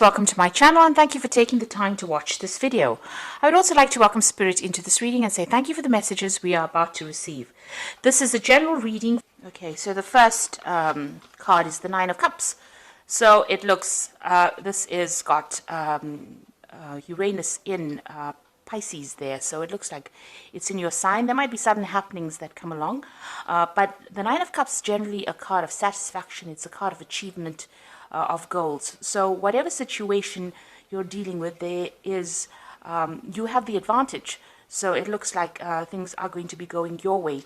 Welcome to my channel and thank you for taking the time to watch this video. I would also like to welcome Spirit into this reading and say thank you for the messages we are about to receive. This is a general reading. Okay, so the first card is the Nine of Cups. So it looks, this is got Uranus in Pisces there, so it looks like it's in your sign. There might be sudden happenings that come along, but the Nine of Cups is generally a card of satisfaction. It's a card of achievement, of goals. So whatever situation you're dealing with, there is you have the advantage. So it looks like things are going to be going your way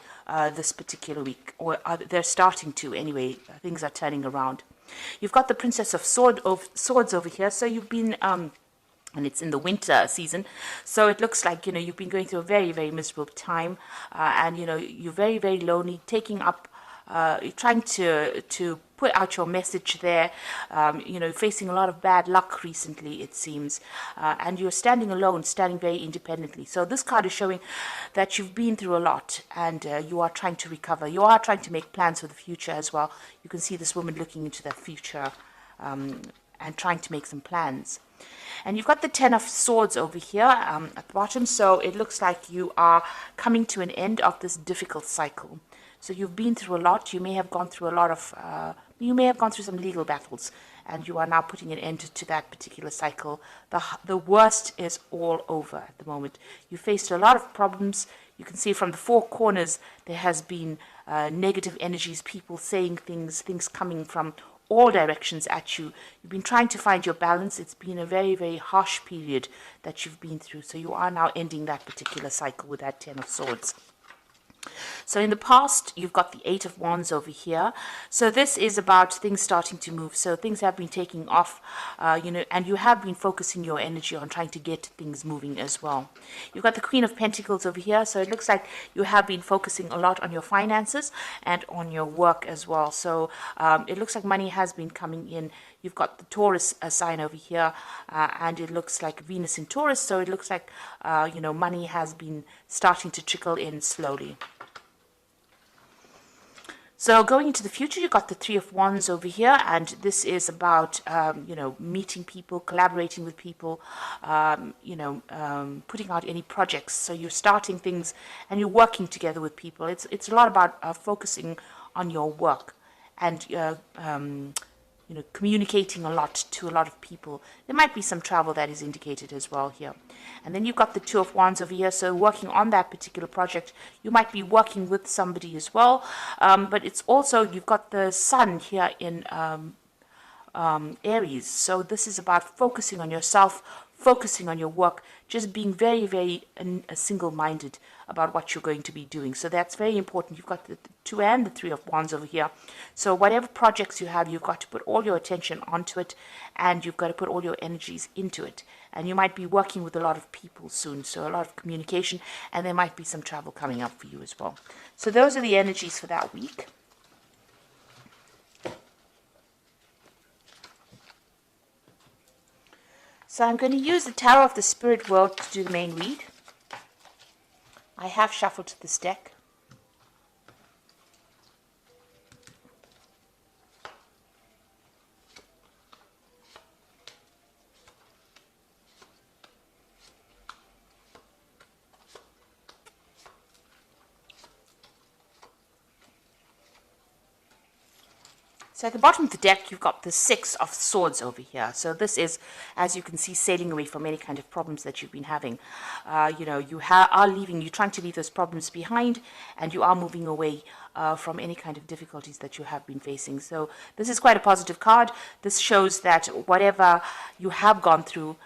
this particular week, or they're starting to anyway. Things are turning around. You've got the Princess of Swords over here. So you've been and it's in the winter season, so it looks like you've been going through a very, very miserable time, and you're very, very lonely, taking up you're trying to put out your message there, facing a lot of bad luck recently, it seems, and you're standing alone, standing very independently. So this card is showing that you've been through a lot, and you are trying to recover. You are trying to make plans for the future as well. You can see this woman looking into the future and trying to make some plans. And you've got the Ten of Swords over here at the bottom, so it looks like you are coming to an end of this difficult cycle. So you've been through a lot. You may have gone through a lot of, you may have gone through some legal battles, and you are now putting an end to that particular cycle. The worst is all over at the moment. You faced a lot of problems. You can see from the four corners there has been negative energies, people saying things coming from all directions at you. You've been trying to find your balance. It's been a very, very harsh period that you've been through. So you are now ending that particular cycle with that Ten of Swords. So in the past, you've got the Eight of Wands over here. So this is about things starting to move. So things have been taking off, and you have been focusing your energy on trying to get things moving as well. You've got the Queen of Pentacles over here. So it looks like you have been focusing a lot on your finances and on your work as well. So it looks like money has been coming in. You've got the Taurus sign over here, and it looks like Venus in Taurus. So it looks like, money has been starting to trickle in slowly. So going into the future, you've got the Three of Wands over here, and this is about, meeting people, collaborating with people, putting out any projects. So you're starting things and you're working together with people. It's a lot about focusing on your work and communicating a lot to a lot of people. There might be some travel that is indicated as well here. And then you've got the Two of Wands over here. So working on that particular project, you might be working with somebody as well. But it's also, you've got the Sun here in Aries. So this is about focusing on yourself, focusing on your work, just being very, very single-minded about what you're going to be doing. So that's very important. You've got the Two and the Three of Wands over here. So whatever projects you have, you've got to put all your attention onto it, and you've got to put all your energies into it. And you might be working with a lot of people soon, so a lot of communication, and there might be some travel coming up for you as well. So those are the energies for that week. So I'm going to use the Tarot of the Spirit World to do the main read. I have shuffled this deck. So at the bottom of the deck, you've got the Six of Swords over here. So this is, as you can see, sailing away from any kind of problems that you've been having. You are leaving, you're trying to leave those problems behind, and you are moving away from any kind of difficulties that you have been facing. So this is quite a positive card. This shows that whatever you have gone through,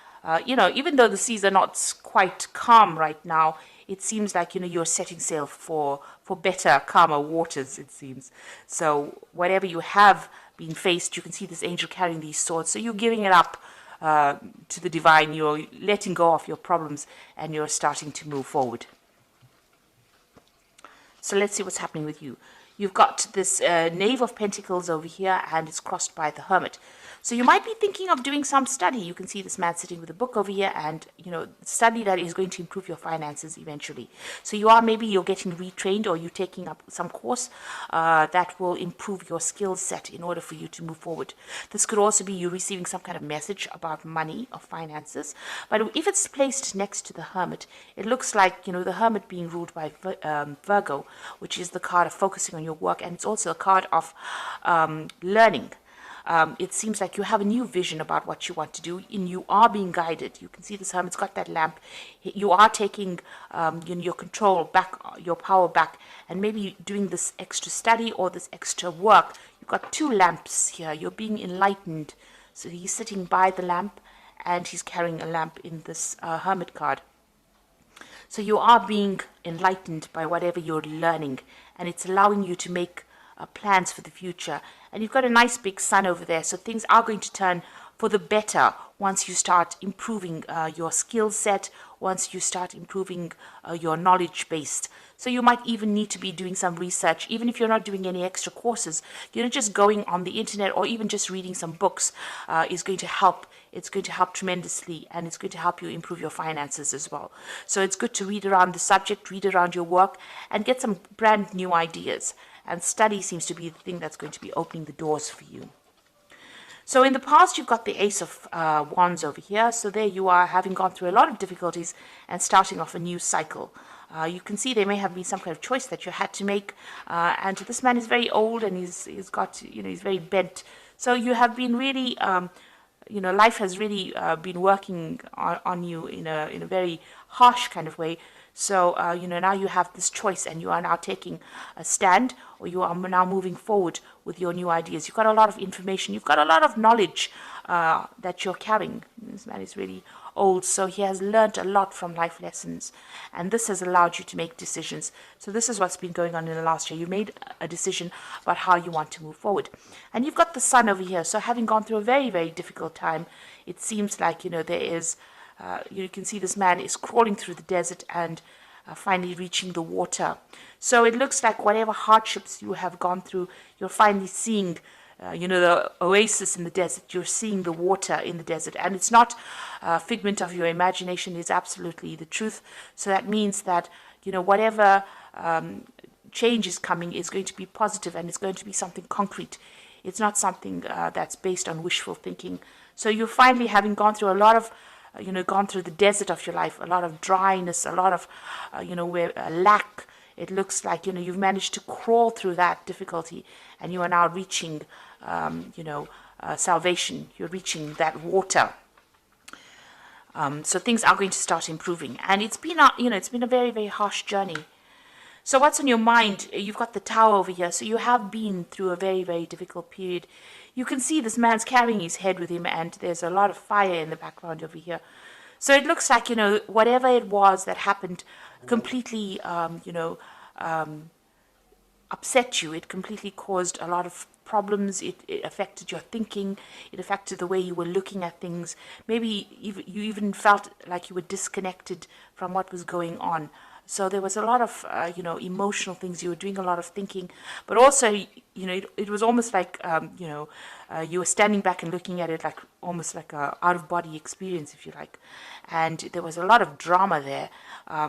even though the seas are not quite calm right now, it seems like, you're setting sail for better, calmer waters, it seems. So whatever you have been faced, you can see this angel carrying these swords. So you're giving it up to the divine. You're letting go of your problems, and you're starting to move forward. So let's see what's happening with you. You've got this Knave of Pentacles over here, and it's crossed by the Hermit. So you might be thinking of doing some study. You can see this man sitting with a book over here, and study that is going to improve your finances eventually. So you're getting retrained, or you're taking up some course that will improve your skill set in order for you to move forward. This could also be you receiving some kind of message about money or finances. But if it's placed next to the Hermit, it looks like the Hermit being ruled by Virgo, which is the card of focusing on your work, and it's also a card of learning. It seems like you have a new vision about what you want to do, and you are being guided. You can see this Hermit's got that lamp. You are taking your control back, your power back, and maybe doing this extra study or this extra work. You've got two lamps here. You're being enlightened. So he's sitting by the lamp, and he's carrying a lamp in this Hermit card. So you are being enlightened by whatever you're learning, and it's allowing you to make plans for the future. And you've got a nice big sun over there, so things are going to turn for the better once you start improving your skill set, once you start improving your knowledge base. So you might even need to be doing some research, even if you're not doing any extra courses. Just going on the internet or even just reading some books is going to help. It's going to help tremendously, and it's going to help you improve your finances as well. So it's good to read around the subject, read around your work, and get some brand new ideas. And study seems to be the thing that's going to be opening the doors for you. So in the past, you've got the Ace of Wands over here. So there you are, having gone through a lot of difficulties and starting off a new cycle. You can see there may have been some kind of choice that you had to make. And this man is very old, and he's very bent. So you have been really, life has really been working on you in a very harsh kind of way. So, now you have this choice, and you are now taking a stand, or you are now moving forward with your new ideas. You've got a lot of information. You've got a lot of knowledge that you're carrying. This man is really old, so he has learned a lot from life lessons, and this has allowed you to make decisions. So this is what's been going on in the last year. You made a decision about how you want to move forward. And you've got the sun over here. So having gone through a very, very difficult time, it seems like, there is... you can see this man is crawling through the desert and finally reaching the water. So it looks like whatever hardships you have gone through, you're finally seeing, the oasis in the desert. You're seeing the water in the desert. And it's not a figment of your imagination. It's absolutely the truth. So that means that, whatever change is coming is going to be positive, and it's going to be something concrete. It's not something that's based on wishful thinking. So you're finally, having gone through a lot of gone through the desert of your life, a lot of dryness, a lot of, where lack. It looks like, you've managed to crawl through that difficulty, and you are now reaching, salvation. You're reaching that water. So things are going to start improving, and it's been, it's been a very, very harsh journey. So what's on your mind? You've got the Tower over here. So you have been through a very, very difficult period. You can see this man's carrying his head with him, and there's a lot of fire in the background over here. So it looks like, whatever it was that happened completely, upset you. It completely caused a lot of problems. It affected your thinking. It affected the way you were looking at things. Maybe you even felt like you were disconnected from what was going on. So there was a lot of, emotional things. You were doing a lot of thinking, but also, it was almost like, you were standing back and looking at it like almost like a out-of-body experience, if you like. And there was a lot of drama there.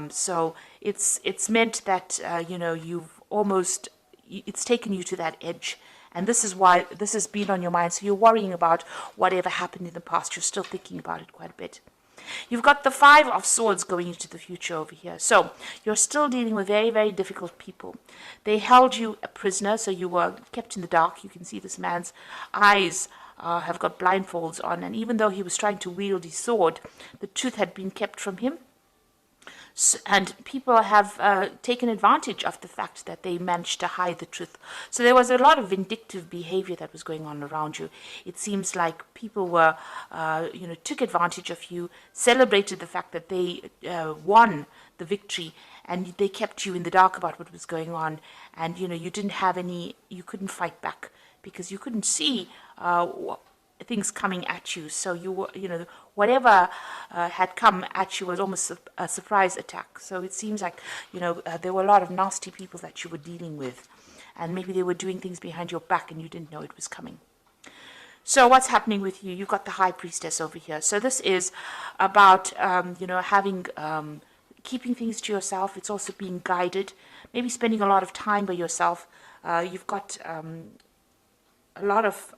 So it's meant that, it's taken you to that edge. And this is why this has been on your mind. So you're worrying about whatever happened in the past. You're still thinking about it quite a bit. You've got the Five of Swords going into the future over here. So you're still dealing with very, very difficult people. They held you a prisoner, so you were kept in the dark. You can see this man's eyes have got blindfolds on. And even though he was trying to wield his sword, the truth had been kept from him. And people have taken advantage of the fact that they managed to hide the truth. So there was a lot of vindictive behavior that was going on around you. It seems like people were, took advantage of you, celebrated the fact that they won the victory, and they kept you in the dark about what was going on. And, you didn't have you couldn't fight back because you couldn't see things coming at you. So you were, whatever had come at you was almost a surprise attack. So it seems like, there were a lot of nasty people that you were dealing with, and maybe they were doing things behind your back and you didn't know it was coming. So what's happening with you? You've got the High Priestess over here. So this is about, having, keeping things to yourself. It's also being guided, maybe spending a lot of time by yourself. You've got a lot of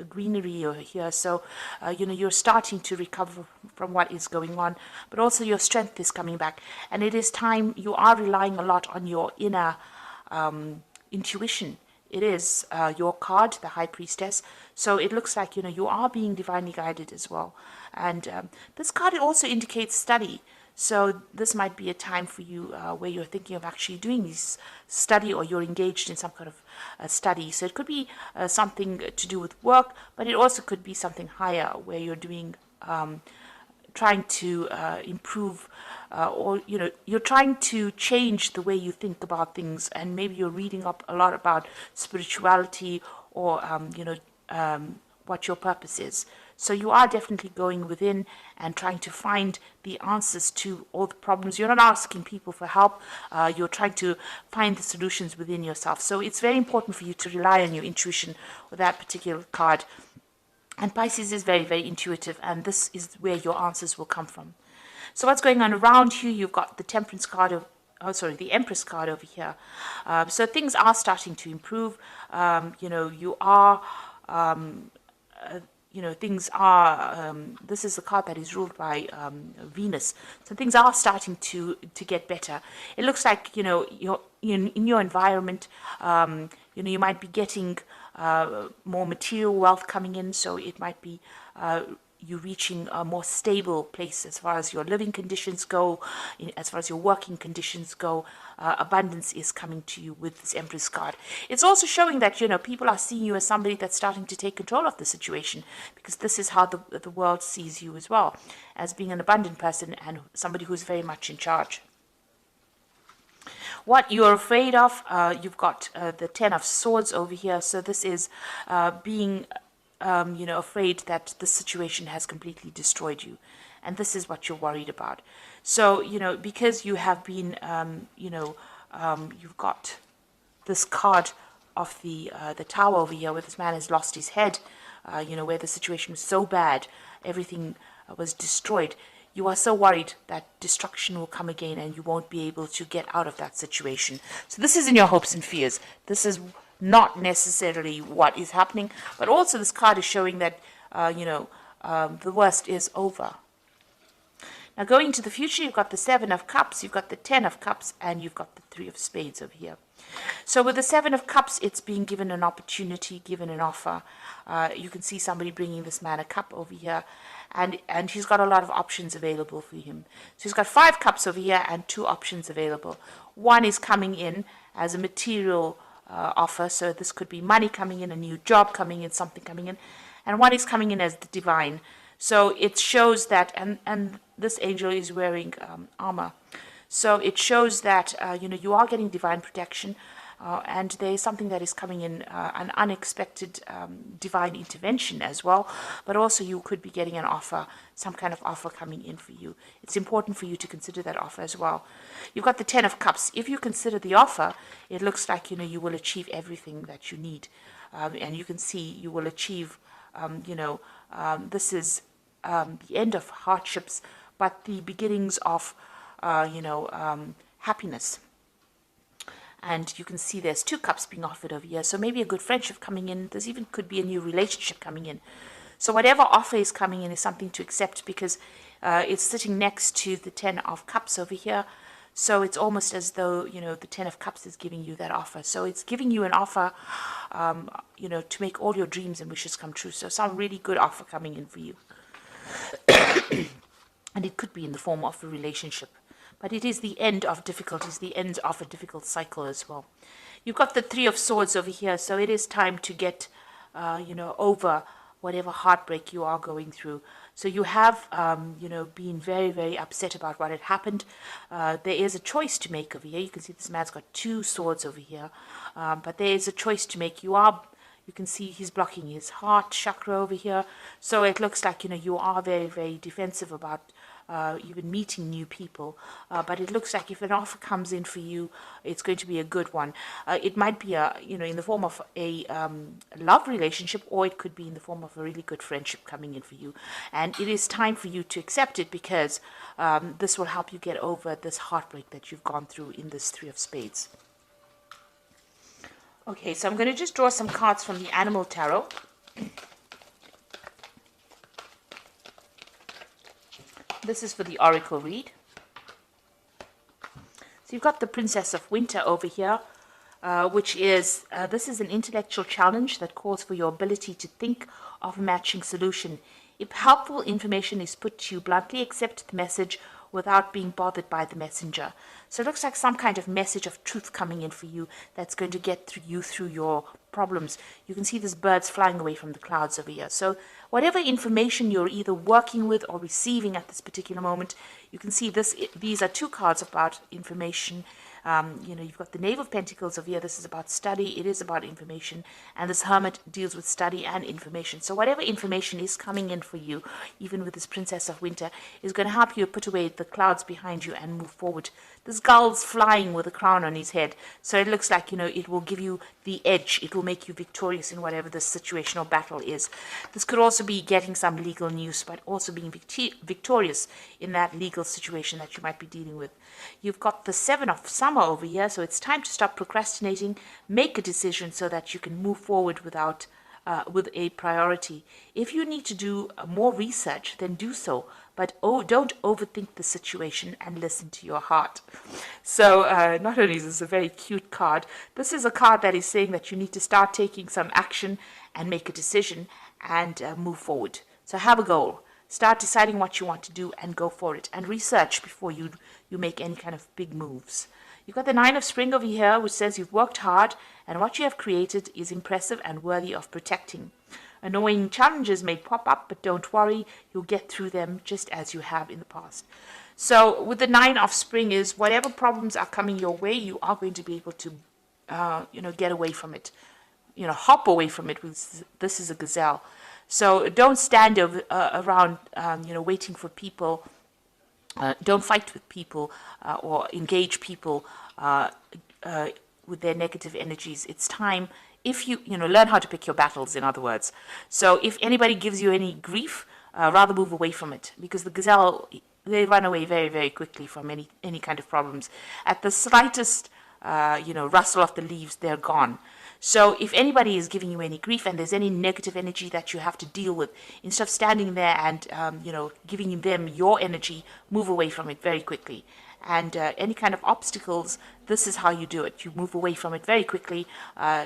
greenery over here, so you're starting to recover from what is going on, but also your strength is coming back, and it is time. You are relying a lot on your inner intuition. It is your card, the High Priestess, so it looks like you are being divinely guided as well. And this card, it also indicates study. So this might be a time for you where you're thinking of actually doing this study, or you're engaged in some kind of study. So it could be something to do with work, but it also could be something higher where you're doing, trying to improve, or you're trying to change the way you think about things, and maybe you're reading up a lot about spirituality, or what your purpose is. So you are definitely going within and trying to find the answers to all the problems. You're not asking people for help. You're trying to find the solutions within yourself. So it's very important for you to rely on your intuition with that particular card. And Pisces is very, very intuitive, and this is where your answers will come from. So what's going on around you? You've got the Temperance card the Empress card over here. So things are starting to improve. You are... things are, this is the card that is ruled by Venus. So things are starting to get better. It looks like, you're in your environment, you might be getting more material wealth coming in. So it might be you reaching a more stable place as far as your living conditions go, as far as your working conditions go. Abundance is coming to you with this Empress card. It's also showing that, people are seeing you as somebody that's starting to take control of the situation, because this is how the world sees you as well, as being an abundant person and somebody who's very much in charge. What you're afraid of, you've got the Ten of Swords over here. So this is being afraid that the situation has completely destroyed you, and this is what you're worried about. So because you have been you've got this card of the Tower over here, where this man has lost his head, where the situation was so bad, everything was destroyed. You are so worried that destruction will come again and you won't be able to get out of that situation. So this is in your hopes and fears. This is not necessarily what is happening, but also this card is showing that the worst is over. Now going to the future, you've got the Seven of Cups, you've got the Ten of Cups, and you've got the Three of Spades over here. So with the Seven of Cups, it's being given an opportunity, given an offer. You can see somebody bringing this man a cup over here, and he's got a lot of options available for him. So he's got 5 cups over here and 2 options available. One is coming in as a material offer, so this could be money coming in, a new job coming in, something coming in, and one is coming in as the divine. So it shows that, and this angel is wearing armor, so it shows that you are getting divine protection, and there is something that is coming in, an unexpected divine intervention as well, but also you could be getting an offer, some kind of offer coming in for you. It's important for you to consider that offer as well. You've got the Ten of Cups. If you consider the offer, it looks like you will achieve everything that you need, and you can see you will achieve this is the end of hardships, but the beginnings of happiness. And you can see there's 2 cups being offered over here. So maybe a good friendship coming in. There's even could be a new relationship coming in. So whatever offer is coming in is something to accept, because it's sitting next to the Ten of Cups over here. So it's almost as though, the Ten of Cups is giving you that offer. So it's giving you an offer, to make all your dreams and wishes come true. So some really good offer coming in for you. And it could be in the form of a relationship. But it is the end of difficulties, the end of a difficult cycle as well. You've got the Three of Swords over here. So it is time to get, over whatever heartbreak you are going through. So you have, been very, very upset about what had happened. There is a choice to make over here. You can see this man's got 2 swords over here. But there is a choice to make. You are, You can see he's blocking his heart chakra over here. So it looks like, you are very, very defensive about even meeting new people. But it looks like if an offer comes in for you, it's going to be a good one. It might be in the form of a love relationship, or it could be in the form of a really good friendship coming in for you. And it is time for you to accept it, because this will help you get over this heartbreak that you've gone through in this Three of Spades. Okay, so I'm going to just draw some cards from the Animal Tarot. This is for the Oracle read. So you've got the Princess of Winter over here, which is, this is an intellectual challenge that calls for your ability to think of a matching solution. If helpful information is put to you bluntly, accept the message without being bothered by the messenger. So it looks like some kind of message of truth coming in for you that's going to get through your problems. You can see these birds flying away from the clouds over here. So whatever information you're either working with or receiving at this particular moment, you can see these are two cards about information. You've got the Knave of Pentacles over here. This is about study. It is about information. And this Hermit deals with study and information. So whatever information is coming in for you, even with this Princess of Winter, is going to help you put away the clouds behind you and move forward. This gull's flying with a crown on his head. So it looks like, it will give you the edge. It will make you victorious in whatever the situation or battle is. This could also be getting some legal news, but also being victorious in that legal situation that you might be dealing with. You've got the Seven of Summer over here, so it's time to stop procrastinating, make a decision so that you can move forward with a priority. If you need to do more research, then do so, but don't overthink the situation and listen to your heart. So not only is this a very cute card, this is a card that is saying that you need to start taking some action and make a decision and move forward. So have a goal. Start deciding what you want to do and go for it, and research before you make any kind of big moves. You've got the Nine of Spring over here, which says you've worked hard and what you have created is impressive and worthy of protecting. Annoying challenges may pop up, but don't worry, you'll get through them just as you have in the past. So with the Nine of Spring is whatever problems are coming your way, you are going to be able to get away from it, hop away from it. This is a gazelle. So don't stand around, waiting for people. Don't fight with people or engage people with their negative energies. It's time, if you learn how to pick your battles, in other words. So if anybody gives you any grief, rather move away from it, because the gazelle, they run away very, very quickly from any kind of problems. At the slightest, rustle of the leaves, they're gone. So if anybody is giving you any grief and there's any negative energy that you have to deal with, instead of standing there and, giving them your energy, move away from it very quickly. And any kind of obstacles, this is how you do it. You move away from it very quickly.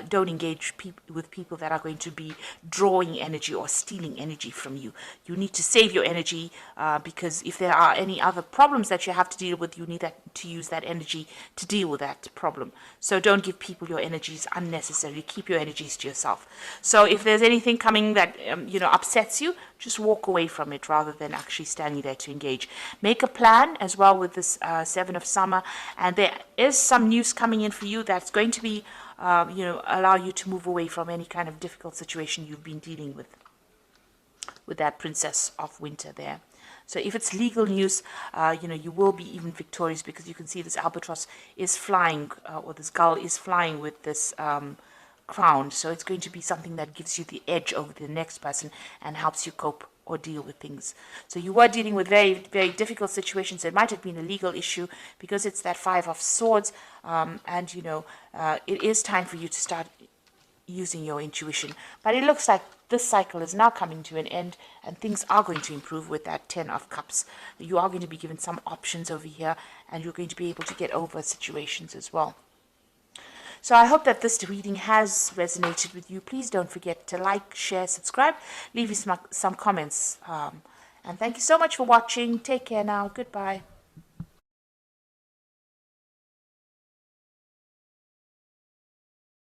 Don't engage with people that are going to be drawing energy or stealing energy from you. You need to save your energy because if there are any other problems that you have to deal with, you need to use that energy to deal with that problem. So don't give people your energies unnecessarily. Keep your energies to yourself. So if there's anything coming that upsets you, just walk away from it rather than actually standing there to engage. Make a plan as well with this Seven of Summer, and there is some news coming in for you that's going to be, allow you to move away from any kind of difficult situation you've been dealing with that Princess of Winter there. So if it's legal news, you will be even victorious, because you can see this albatross is flying, or this gull is flying with this crown. So it's going to be something that gives you the edge over the next person and helps you cope or deal with things. So you were dealing with very, very difficult situations. It might have been a legal issue because it's that Five of Swords, and it is time for you to start using your intuition. But it looks like this cycle is now coming to an end and things are going to improve with that Ten of Cups. You are going to be given some options over here, and you're going to be able to get over situations as well. So I hope that this reading has resonated with you. Please don't forget to like, share, subscribe, leave me some comments. And thank you so much for watching. Take care now. Goodbye.